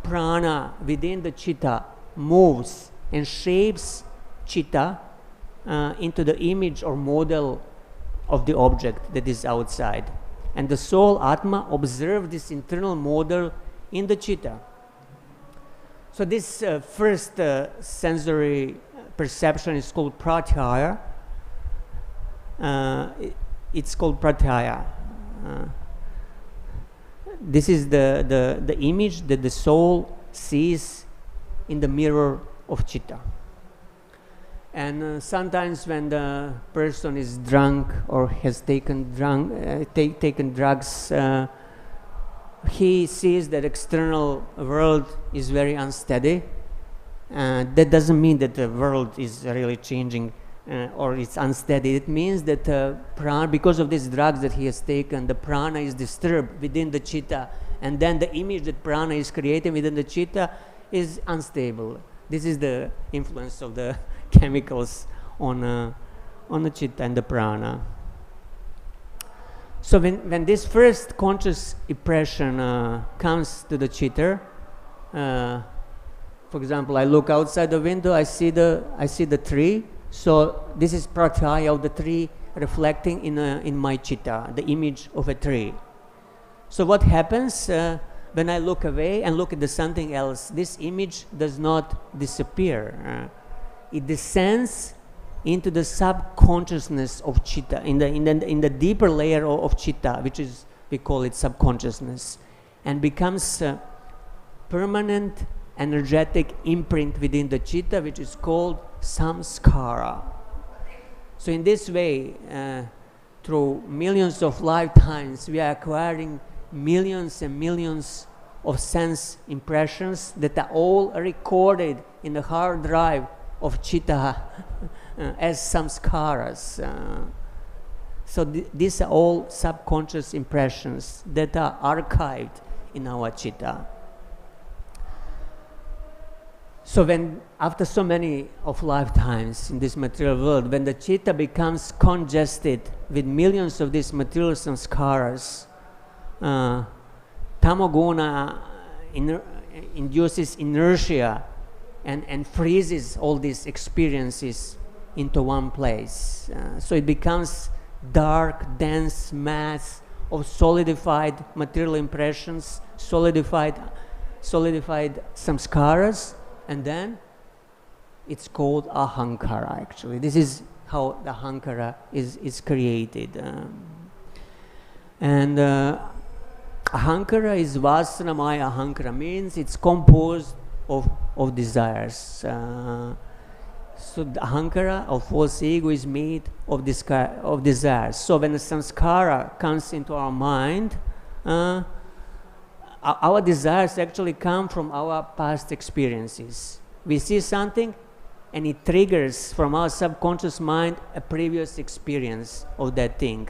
prana within the chitta moves and shapes chitta into the image or model of the object that is outside. And the soul, Atma, observes this internal model in the chitta. So this first sensory perception is called pratyaya. It's called pratyaya. This is the image that the soul sees in the mirror of chitta. And sometimes when the person is drunk or has taken drugs, he sees that external world is very unsteady. That doesn't mean that the world is really changing or it's unsteady. It means that prana, because of these drugs that he has taken, the prana is disturbed within the chitta, and then the image that prana is creating within the chitta is unstable. This is the influence of the chemicals on the chitta and the prana. So when this first conscious impression comes to the chitta, for example, I look outside the window, I see the tree. So this is pratyaya of the tree reflecting in my chitta, the image of a tree. So what happens when I look away and look at something else? This image does not disappear. It descends into the subconsciousness of chitta, in the deeper layer of chitta, which is, we call it subconsciousness, and becomes a permanent energetic imprint within the chitta, which is called samskara. So in this way, through millions of lifetimes, we are acquiring millions and millions of sense impressions that are all recorded in the hard drive of chitta as samskaras. So these are all subconscious impressions that are archived in our chitta. So when, after so many of lifetimes in this material world, when the chitta becomes congested with millions of these material samskaras, tamoguna induces inertia and freezes all these experiences into one place. So it becomes dark, dense mass of solidified material impressions, solidified samskaras, and then it's called ahankara, actually. This is how the ahankara is created. Ahankara is vasanamaya ahankara, means it's composed of desires. So the ahankara, or false ego, is made of desires. So when the samskara comes into our mind, our desires actually come from our past experiences. We see something and it triggers from our subconscious mind a previous experience of that thing.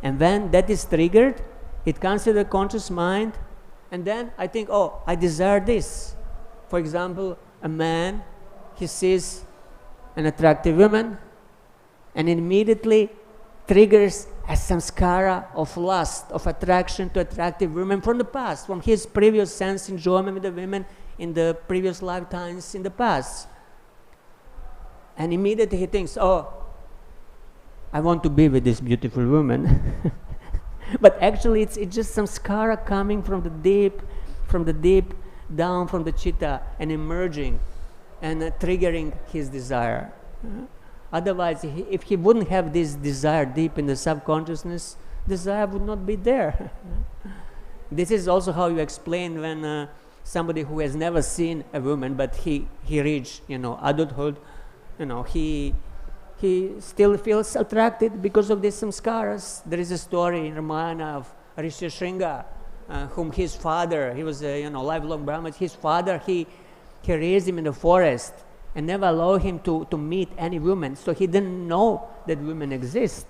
And when that is triggered, it comes to the conscious mind, and then I think, oh, I desire this. For example, a man, he sees an attractive woman and immediately triggers a samskara of lust, of attraction to attractive women from the past, from his previous sense enjoyment with the women in the previous lifetimes in the past. And immediately he thinks, oh, I want to be with this beautiful woman. But actually it's just samskara coming from the deep down from the chitta and emerging and triggering his desire. Otherwise, if he wouldn't have this desire deep in the subconsciousness, desire would not be there. This is also how you explain when somebody who has never seen a woman, but he reached, adulthood, he still feels attracted because of these samskaras. There is a story in Ramayana of Rishishringa, whom his father, he was a lifelong Brahmin. His father, he raised him in the forest and never allowed him to meet any woman. So he didn't know that women exist.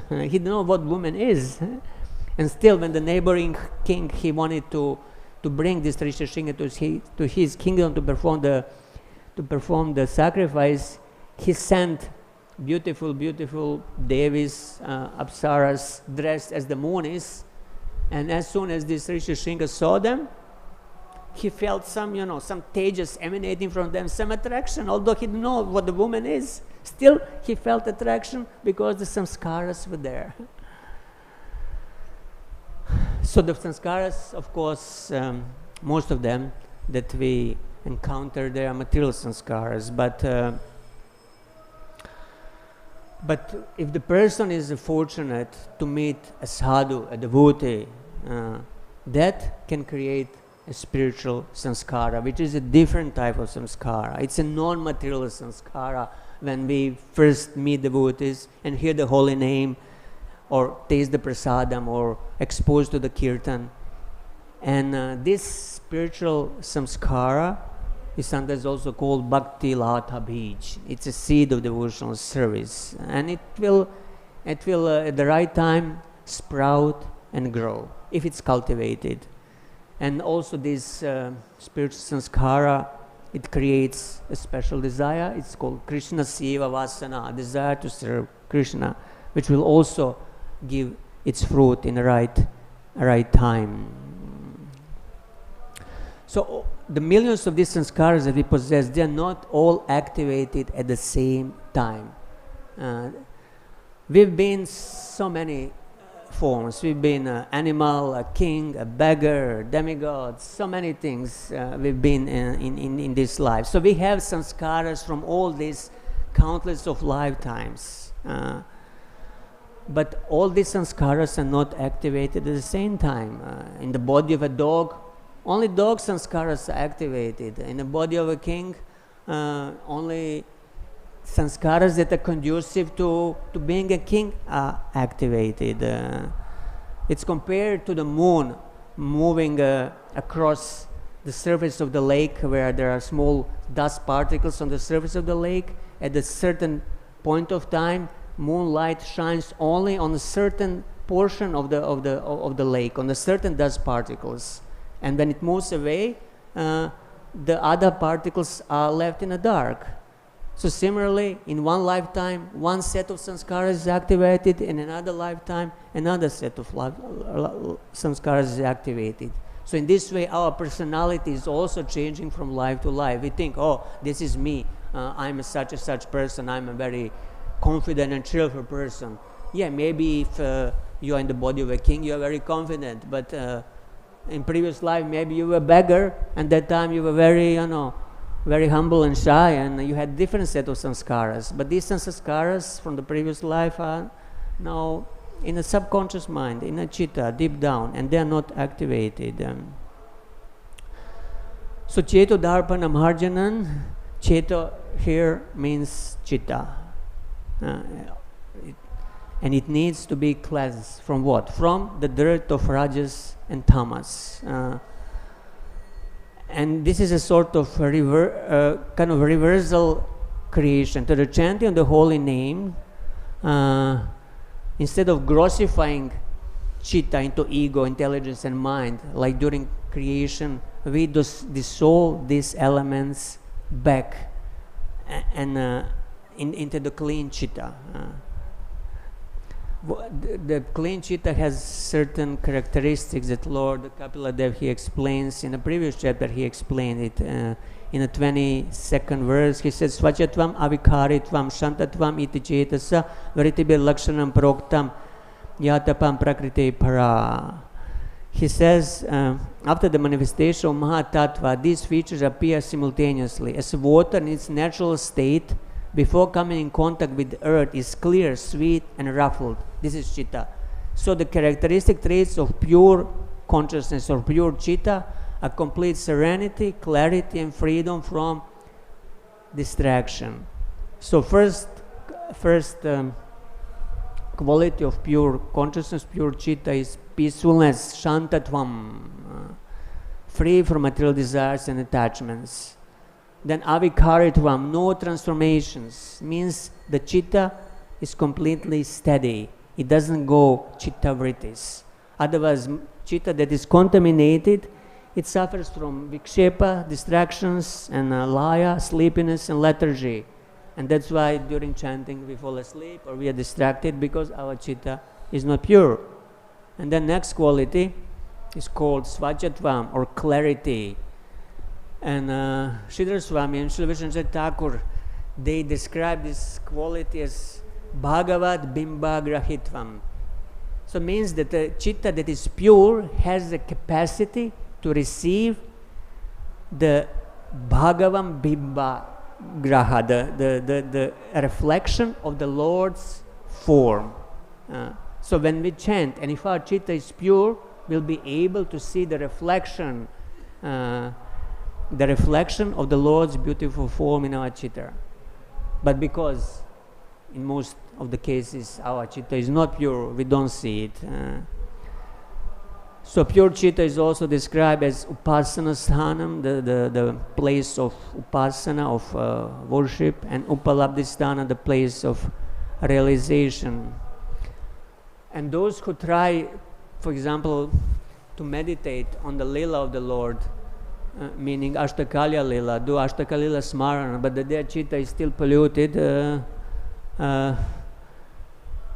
He didn't know what woman is. And still, when the neighboring king, he wanted to bring this Rishishringa to his kingdom to perform the sacrifice, he sent beautiful devis, apsaras, dressed as the munis. And as soon as this Rishishringa saw them, he felt some tejas emanating from them, some attraction, although he didn't know what the woman is. Still, he felt attraction because the samskaras were there. So the samskaras, of course, most of them that we encounter, they are material samskaras. But if the person is fortunate to meet a sadhu, a devotee, that can create a spiritual samskara, which is a different type of samskara. It's a non-material samskara when we first meet devotees and hear the holy name or taste the prasadam or exposed to the kirtan. And this spiritual samskara is sometimes also called bhakti lata bij. It's a seed of devotional service, and it will at the right time sprout and grow if it's cultivated. And also this spiritual samskara, it creates a special desire. It's called Krishna Seva Vasana, a desire to serve Krishna, which will also give its fruit in the right time. So the millions of these sanskaras that we possess, they are not all activated at the same time. We've been so many forms. We've been an animal, a king, a beggar, demigod, so many things we've been in this life. So we have sanskaras from all these countless of lifetimes. But all these sanskaras are not activated at the same time. In the body of a dog, only dog sanskaras are activated. In the body of a king, only sanskaras that are conducive to being a king are activated. It's compared to the moon moving across the surface of the lake, where there are small dust particles on the surface of the lake. At a certain point of time, moonlight shines only on a certain portion of the lake, on a certain dust particles, and when it moves away, the other particles are left in the dark. So similarly, in one lifetime, one set of sanskaras is activated. In another lifetime, another set of sanskaras is activated. So in this way, our personality is also changing from life to life. We think, oh, this is me. I'm a such and such person. I'm a very confident and cheerful person. Yeah, maybe if you are in the body of a king, you are very confident. But in previous life, maybe you were a beggar, and that time you were very, very humble and shy, and you had different set of sanskaras. But these sanskaras from the previous life are now in a subconscious mind, in a chitta, deep down, and they are not activated. So cheto dharpanam harjanan, cheto here means chitta. And it needs to be cleansed from what? From the dirt of rajas and tamas. And this is a sort of kind of reversal creation. To the chanting of the holy name, instead of grossifying chitta into ego, intelligence, and mind, like during creation, we dissolve these elements back and into the clean chitta. The clean chitta has certain characteristics that Lord Kapila Dev, he explains in the previous chapter. He explained it in the 22nd verse. He says, Svachatvam avikaritvam shantatvam iti cetasa varitibir lakshanam proktam yatapam prakriteḥ para. He says, after the manifestation of Mahatattva, these features appear simultaneously. As water in its natural state, before coming in contact with the earth, is clear, sweet, and ruffled. This is chitta. So the characteristic traits of pure consciousness or pure chitta are complete serenity, clarity, and freedom from distraction. So first quality of pure consciousness, pure chitta, is peacefulness, shantatvam, free from material desires and attachments. Then avikaritvam, no transformations, means the chitta is completely steady. It doesn't go chitta vrittis. Otherwise, chitta that is contaminated, it suffers from vikshepa, distractions, and laya, sleepiness, and lethargy. And that's why during chanting we fall asleep or we are distracted, because our chitta is not pure. And then next quality is called svachatvam, or clarity. And Sridhar Swami and Srila Vishnu Thakur, they describe this quality as Bhagavad Bimba Grahitvam. So it means that the chitta that is pure has the capacity to receive the Bhagavam Bimba Graha, the reflection of the Lord's form. So when we chant, and if our chitta is pure, we'll be able to see the reflection of the Lord's beautiful form in our chitta. But because in most of the cases our chitta is not pure, we don't see it. So pure chitta is also described as upasana sthanam, the place of upasana, of worship, and upalabdhisthana, the place of realization. And those who try, for example, to meditate on the lila of the Lord, meaning Ashtakalya Lila, do Ashtakalila Smarana, but their chitta is still polluted,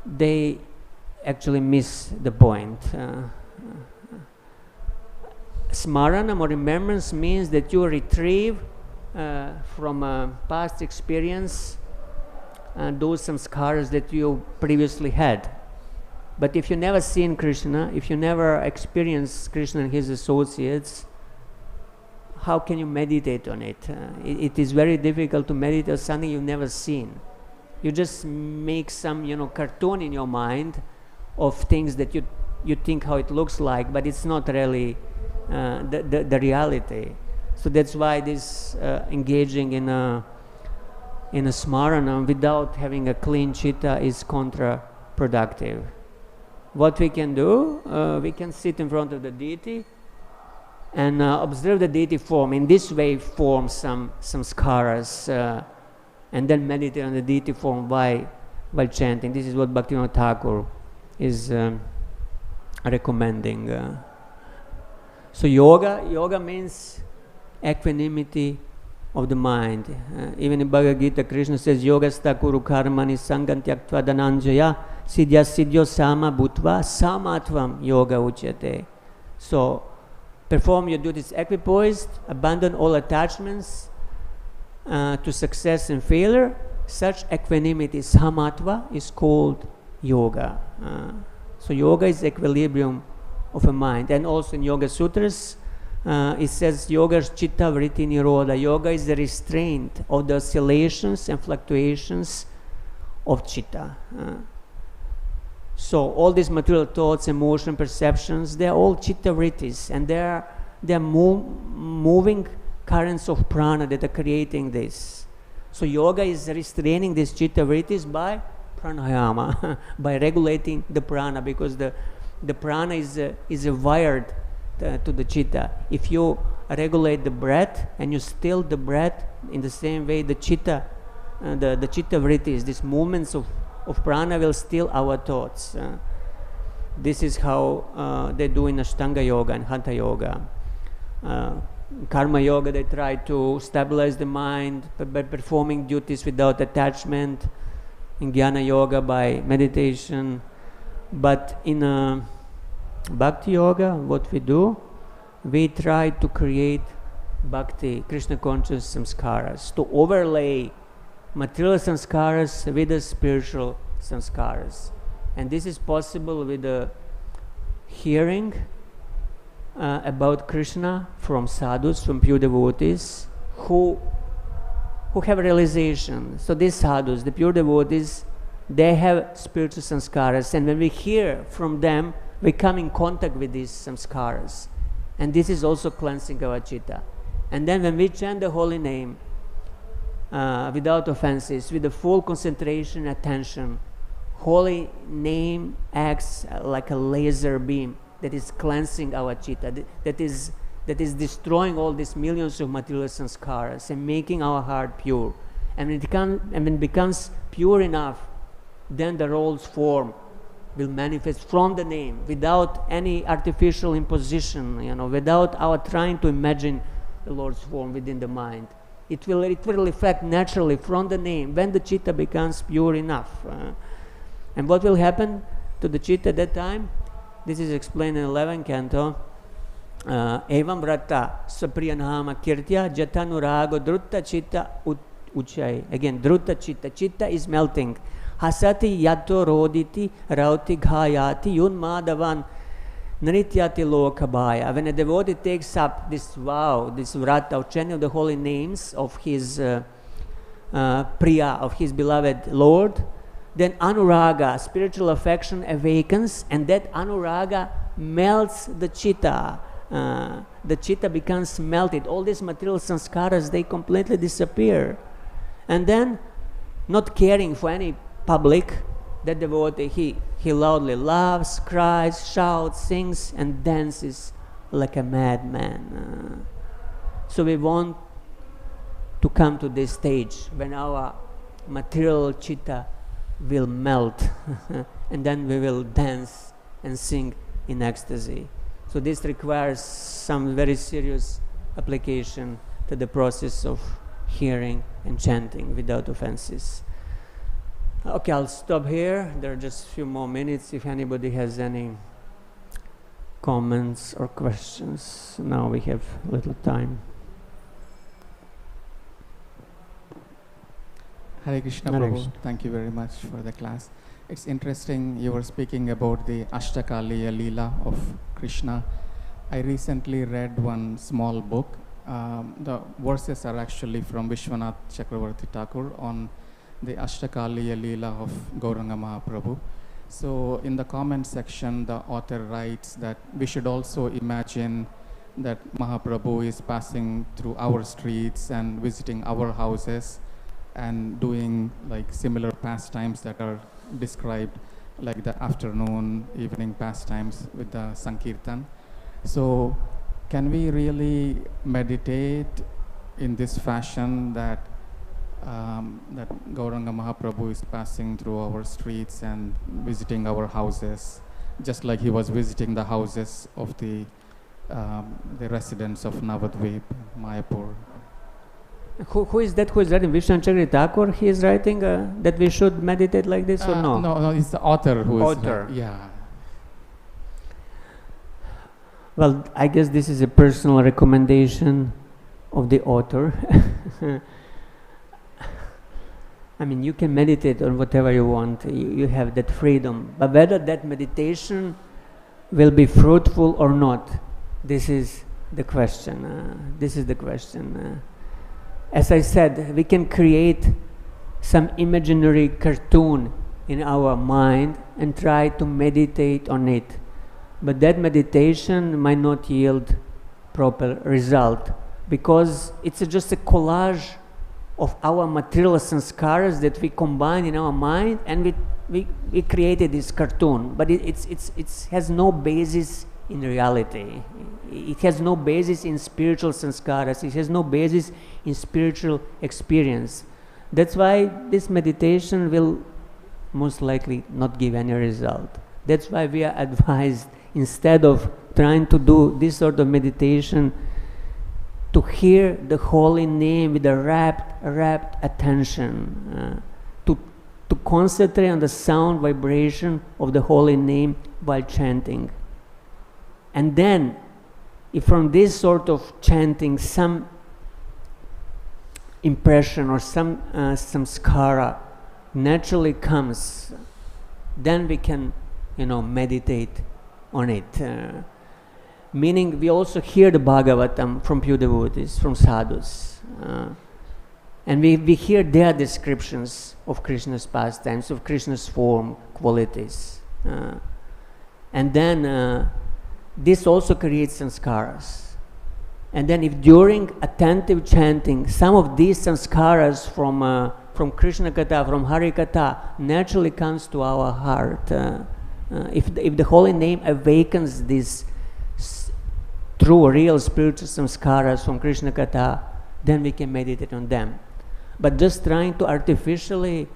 they actually miss the point. Smaranam, or remembrance, means that you retrieve from a past experience those samskaras that you previously had. But if you never seen Krishna, if you never experience Krishna and his associates, how can you meditate on it? It is very difficult to meditate on something you've never seen. You just make some, cartoon in your mind of things that you think how it looks like, but it's not really the reality. So that's why this engaging in a smarana without having a clean chitta is counterproductive. What we can do, we can sit in front of the deity and observe the deity form. In this way, form some skharas, and then meditate on the deity form while chanting. This is what Bhaktivinoda Thakur is recommending. So yoga means equanimity of the mind. Even in Bhagavad-gītā, Krishna says, Yogastha kuru karmani sangam tyaktva dhananjaya siddhya siddhyo sama bhutva samatvam yoga uchyate. So perform your duties equipoised, abandon all attachments to success and failure. Such equanimity, samatva, is called yoga. So yoga is equilibrium of a mind. And also in Yoga Sutras, it says yoga chitta vritti nirodha. Yoga is the restraint of the oscillations and fluctuations of chitta. So all these material thoughts, emotion, perceptions, they are all chitta vrittis, and they are moving currents of prana that are creating this. So yoga is restraining these chitta vrittis by pranayama, by regulating the prana, because the prana is wired to the chitta. If you regulate the breath and you still the breath, in the same way the chitta vrittis, these movements of prana will still our thoughts. This is how they do in Ashtanga yoga and Hatha yoga. Karma yoga, they try to stabilize the mind by performing duties without attachment. In Jnana yoga by meditation. But in Bhakti yoga, what we do, we try to create Bhakti, Krishna conscious samskaras, to overlay material samskaras with the spiritual samskaras. And this is possible with the hearing about Krishna from sadhus, from pure devotees who have realization. So these sadhus, the pure devotees, they have spiritual samskaras, and when we hear from them, we come in contact with these samskaras, and this is also cleansing our chitta. And then when we chant the holy name without offenses, with the full concentration and attention, holy name acts like a laser beam that is cleansing our chitta, that is destroying all these millions of material samskaras and making our heart pure. And when it becomes pure enough, then the Lord's form will manifest from the name without any artificial imposition, without our trying to imagine the Lord's form within the mind. It will reflect naturally from the name when the chitta becomes pure enough. And what will happen to the chitta at that time? This is explained in 11th canto. Evam vrata sapriyanama kirtya jatanurago drutta chitta uchai. Again, drutta chitta. Chitta is melting. Hasati yato roditi rauti ghayati yunmadavan nrityati lokabhaya. When a devotee takes up this vow, this vrata of chanting of the holy names of his priya, of his beloved Lord, then anuraga, spiritual affection, awakens, and that anuraga melts the chitta. The chitta becomes melted. All these material sanskaras, they completely disappear. And then, not caring for any public, that devotee, he loudly laughs, cries, shouts, sings, and dances like a madman. So we want to come to this stage when our material chitta will melt and then we will dance and sing in ecstasy. So this requires some very serious application to the process of hearing and chanting without offenses. Okay, I'll stop here. There are just a few more minutes if anybody has any comments or questions. Now we have little time. Hare Krishna, Hare Prabhu. Krishna. Thank you very much for the class. It's interesting you were speaking about the Ashtakaliya Leela of Krishna. I recently read one small book. The verses are actually from Vishwanath Chakravarti Thakur on the Ashtakaliya Leela of Gauranga Mahaprabhu. So in the comment section, the author writes that we should also imagine that Mahaprabhu is passing through our streets and visiting our houses and doing like similar pastimes that are described, like the afternoon, evening pastimes with the Sankirtan. So can we really meditate in this fashion that that Gauranga Mahaprabhu is passing through our streets and visiting our houses, just like he was visiting the houses of the residents of Navadvip, Mayapur? Who is that? Who is writing? Vishwanath Chakravarti Thakur? He is writing that we should meditate like this or no? No, it's the author who is. Author. Yeah. Well, I guess this is a personal recommendation of the author. I mean, you can meditate on whatever you want. You have that freedom. But whether that meditation will be fruitful or not, this is the question. This is the question. As I said, we can create some imaginary cartoon in our mind and try to meditate on it. But that meditation might not yield proper result because it's just a collage of our material sanskaras that we combine in our mind, and we created this cartoon. But it has no basis in reality. It has no basis in spiritual sanskaras. It has no basis in spiritual experience. That's why this meditation will most likely not give any result. That's why we are advised, instead of trying to do this sort of meditation, to hear the holy name with a rapt attention, to concentrate on the sound vibration of the holy name while chanting. And then, if from this sort of chanting some impression or some samskara naturally comes, then we can, meditate on it. Meaning, we also hear the Bhagavatam from pure devotees, from sadhus, and we hear their descriptions of Krishna's pastimes, of Krishna's form, qualities, and then this also creates sanskaras. And then, if during attentive chanting, some of these sanskaras from Krishna Katha, from Hari Katha, naturally comes to our heart, if the holy name awakens these true, real spiritual samskaras from Krishna Katha, then we can meditate on them. But just trying to artificially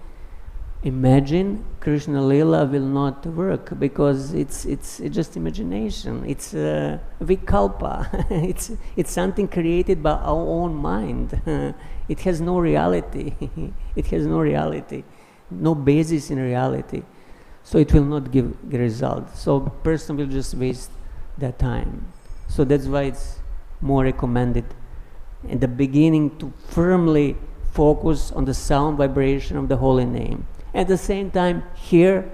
imagine Krishna Leela will not work, because it's just imagination. It's vikalpa. it's something created by our own mind. It has no reality. It has no reality, no basis in reality. So it will not give the result. So a person will just waste their time. So that's why it's more recommended in the beginning to firmly focus on the sound vibration of the holy name. At the same time, hear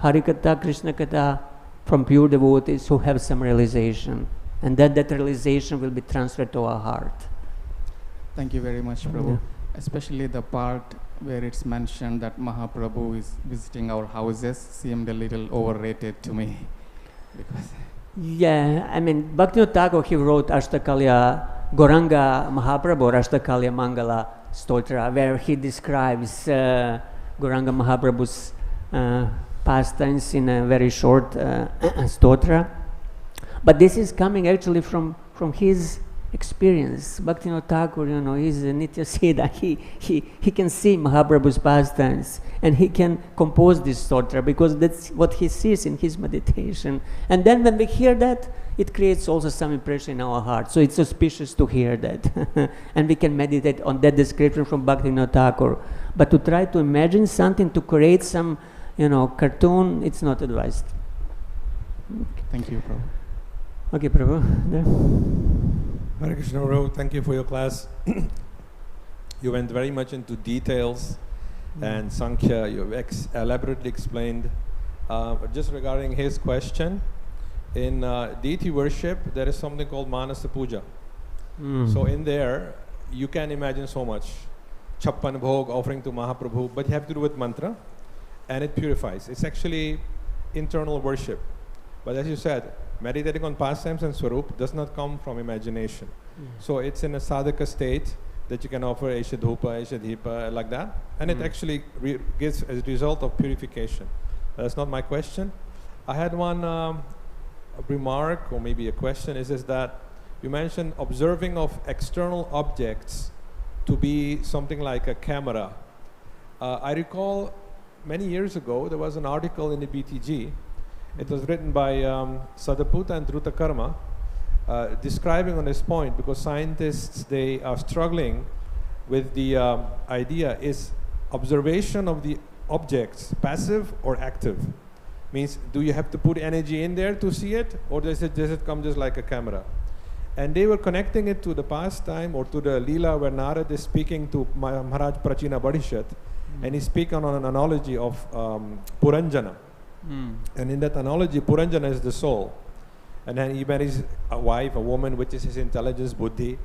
Harikatha, Krishna Katha from pure devotees who have some realization, and that realization will be transferred to our heart. Thank you very much, Prabhu. Yeah. Especially the part where it's mentioned that Mahaprabhu is visiting our houses seemed a little overrated to me. Because yeah, I mean, Bhaktivinoda Thakur, he wrote Ashtakalya, Gauranga Mahaprabhu, Ashtakalya Mangala Stotra, where he describes Gauranga Mahaprabhu's pastimes in a very short stotra. But this is coming actually from his experience. Bhaktivinoda Thakur, he's a Nitya Siddha. He can see Mahaprabhu's pastimes, and he can compose this stotra because that's what he sees in his meditation. And then when we hear that, it creates also some impression in our heart. So it's auspicious to hear that. And we can meditate on that description from Bhaktivinoda Thakur. But to try to imagine something, to create some, cartoon, it's not advised. Thank you, Prabhu. Okay, Prabhu. There. Hare Krishna, Prabhu. Thank you for your class. You went very much into details and Sankhya. You elaborately explained. Just regarding his question, in deity worship, there is something called Manasa Puja. So in there, you can imagine so much. Chappan Bhog, offering to Mahaprabhu, but you have to do with mantra, and it purifies. It's actually internal worship. But as you said, meditating on pastimes and Swarup does not come from imagination. So it's in a sadhaka state that you can offer Eshadhupa, Eshadhipa, like that, and it actually gives as a result of purification. That's not my question. I had one remark, or maybe a question, is that you mentioned observing of external objects to be something like a camera. I recall many years ago, there was an article in the BTG. It was written by Sadaputa and Drutakarma, describing on this point, because scientists, they are struggling with the idea, is observation of the objects passive or active? Means, do you have to put energy in there to see it, or does it come just like a camera? And they were connecting it to the pastime or to the Leela where Narad is speaking to Maharaj Prachina Bodhishat, and he's speaking on an analogy of Puranjana. And in that analogy, Puranjana is the soul. And then he marries a wife, a woman, which is his intelligence, buddhi.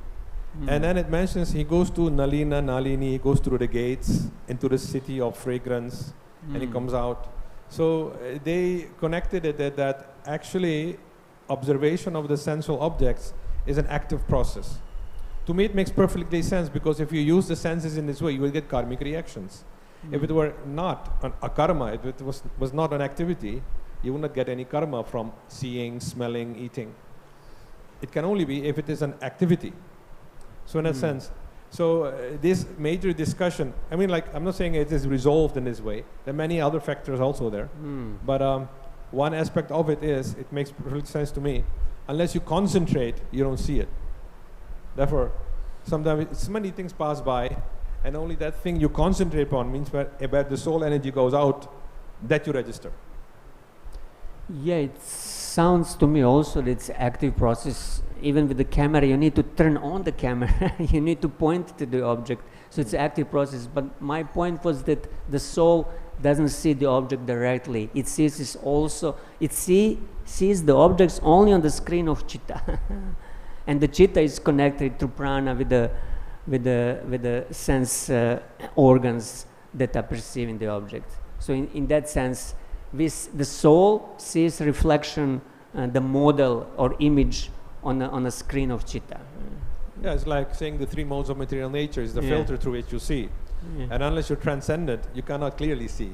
And then it mentions he goes to Nalina, Nalini, he goes through the gates into the city of fragrance, and he comes out. So they connected it that actually observation of the sensual objects is an active process. To me, it makes perfectly sense, because if you use the senses in this way, you will get karmic reactions. If it were not a karma, if it was not an activity, you would not get any karma from seeing, smelling, eating. It can only be if it is an activity. So in a sense, this major discussion, I mean, like, I'm not saying it is resolved in this way. There are many other factors also there. But one aspect of it is, it makes perfect sense to me, unless you concentrate, you don't see it. Therefore, sometimes so many things pass by, and only that thing you concentrate upon means where the soul energy goes out, that you register. Yeah, it sounds to me also that it's active process. Even with the camera, you need to turn on the camera. You need to point to the object. So it's an active process. But my point was that the soul doesn't see the object directly. It sees sees the objects only on the screen of chitta. And the chitta is connected through prana with the sense organs that are perceiving the object. So in that sense, the soul sees reflection, the model or image on a screen of chitta. Yeah, it's like saying the three modes of material nature is the filter through which you see. And unless you transcend it, you cannot clearly see.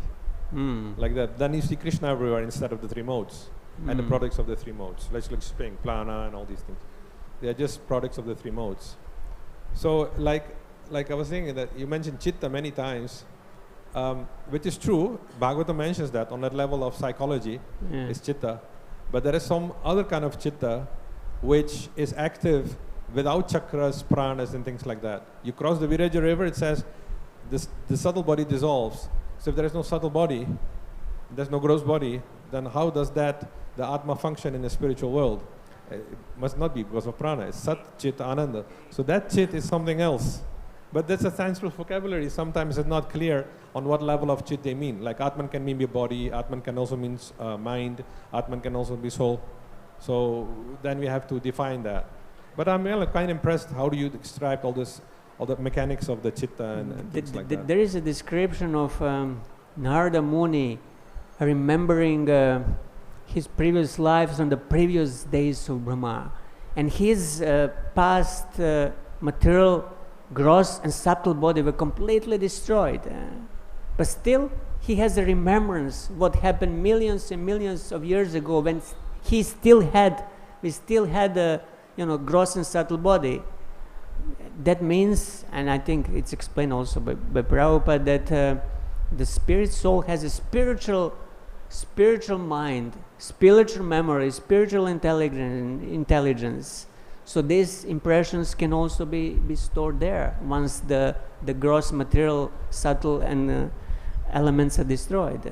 Like that. Then you see Krishna everywhere instead of the three modes and the products of the three modes. Let's look spring, plana, and all these things. They are just products of the three modes. So, like I was saying, that you mentioned chitta many times, which is true. Bhagavatam mentions that on that level of psychology is chitta. But there is some other kind of chitta which is active without chakras, pranas, and things like that. You cross the Viraja river, it says the subtle body dissolves. So if there is no subtle body, there's no gross body, then how does the Atma function in the spiritual world? It must not be because of prana. It's Sat, Chit, Ananda. So that Chit is something else. But that's a Sanskrit vocabulary. Sometimes it's not clear on what level of Chit they mean. Like Atman can mean body, Atman can also mean mind, Atman can also be soul. So then we have to define that. But I'm really kind of impressed. How do you describe all the mechanics of the Chitta and things like that? There is a description of Narada Muni remembering his previous lives and the previous days of Brahma, and his past material, gross and subtle body were completely destroyed. But still, he has a remembrance what happened millions and millions of years ago, when we still had a gross and subtle body. That means, and I think it's explained also by Prabhupada, that the spirit soul has a spiritual mind, spiritual memory, spiritual intelligence. So these impressions can also be stored there once the gross material, subtle and elements are destroyed.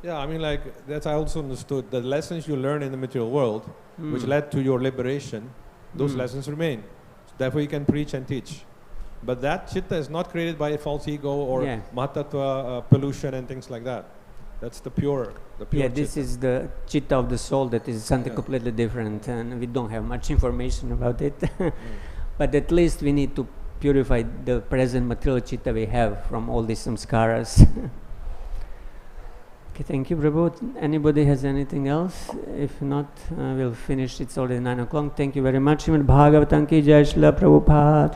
Yeah, I mean, like, that's I also understood. The lessons you learn in the material world, which led to your liberation, those lessons remain. So therefore you can preach and teach. But that chitta is not created by a false ego or Yeah. mahatattva pollution and things like that. That's the pure Yeah, this chitta. is the chitta of the soul, that is something completely different, and we don't have much information about it. But at least we need to purify the present material chitta we have from all these samskaras. Okay, thank you, Prabhu. Anybody has anything else? If not, we'll finish. It's already 9 o'clock. Thank you very much. Srimad Bhagavatam ki jai, Srila Prabhupada ki